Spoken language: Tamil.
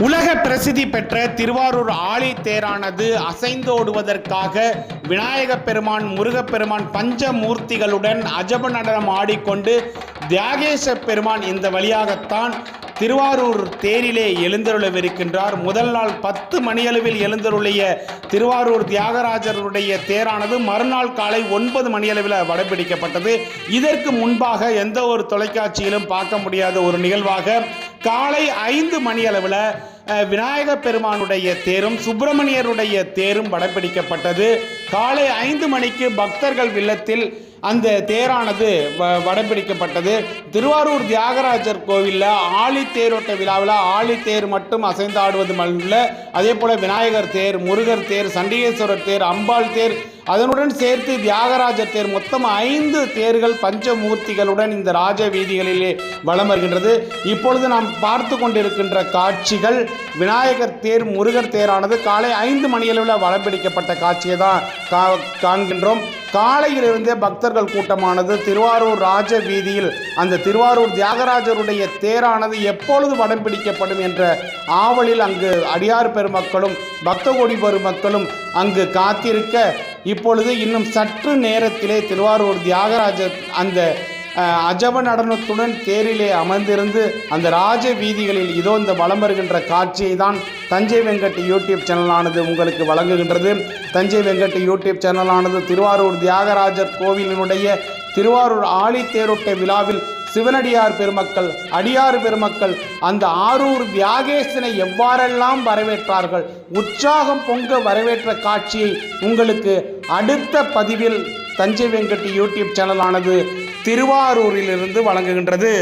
உலக பிரசித்தி பெற்ற திருவாரூர் ஆழி தேரானது அசைந்தோடுவதற்காக விநாயகப் பெருமான், முருகப்பெருமான் பஞ்சமூர்த்திகளுடன் அஜப நடனம் ஆடிக்கொண்டு தியாகேச பெருமான் இந்த வழியாகத்தான் திருவாரூர் தேரிலே எழுந்தருளவிருக்கின்றார். முதல் நாள் 10 மணியளவில் எழுந்தருளிய திருவாரூர் தியாகராஜருடைய தேரானது மறுநாள் காலை 9 மணியளவில் வடம்பிடிக்கப்பட்டது. இதற்கு முன்பாக எந்த ஒரு தொலைக்காட்சியிலும் பார்க்க முடியாத ஒரு நிகழ்வாக காலை 5 மணியளவில் விநாயக பெருமானுடைய தேரும் சுப்பிரமணியருடைய தேரும் வடம்பிடிக்கப்பட்டது. காலை 5 மணிக்கு பக்தர்கள் இல்லத்தில் அந்த தேரானது வடம்பிடிக்கப்பட்டது. திருவாரூர் தியாகராஜர் கோவிலில் ஆழி தேரோட்ட விழாவில் ஆழி தேர் மட்டும் அசைந்தாடுவது அல்ல, அதே போல விநாயகர் தேர், முருகர் தேர், சண்டிகேஸ்வரர் தேர், அம்பாள் தேர், அதனுடன் சேர்த்து தியாகராஜர் தேர், மொத்தம் 5 தேர்கள் பஞ்சமூர்த்திகளுடன் இந்த ராஜ வீதிகளிலே வலம் வருகின்றது. இப்பொழுது நாம் பார்த்து கொண்டிருக்கின்ற காட்சிகள் விநாயகர் தேர், முருகர் தேரானது காலை 5 மணியளவில் வலம் பிடிக்கப்பட்ட காட்சியை தான் காண்கின்றோம். காலையிலிருந்தே பக்தர்கள் கூட்டமானது திருவாரூர் ராஜ வீதியில் அந்த திருவாரூர் தியாகராஜருடைய தேரானது எப்பொழுது வடம் பிடிக்கப்படும் என்ற ஆவலில் அங்கு அடியார் பெருமக்களும் பக்த கோடி பெருமக்களும் அங்கு காத்திருக்க, இப்பொழுது இன்னும் சற்று நேரத்திலே திருவாரூர் தியாகராஜர் அந்த அஜப நடனத்துடன் தேரிலே அமர்ந்திருந்து அந்த ராஜ வீதிகளில் இதோ இந்த வலம் வருகின்ற காட்சியை தான் தஞ்சை வெங்கட் யூடியூப் சேனலானது உங்களுக்கு வழங்குகின்றது. தஞ்சை வெங்கட் யூடியூப் சேனலானது திருவாரூர் தியாகராஜர் கோவிலினுடைய திருவாரூர் ஆழி தேரோட்ட விழாவில் சிவனடியார் பெருமக்கள், அடியார் பெருமக்கள் அந்த ஆரூர் தியாகேசனை எவ்வாறெல்லாம் வரவேற்றார்கள், உற்சாகம் பொங்க வரவேற்ற காட்சியை உங்களுக்கு அடுத்த பதிவில் தஞ்சை வெங்கட் யூடியூப் சேனலானது திருவாரூரிலிருந்து வழங்குகின்றது.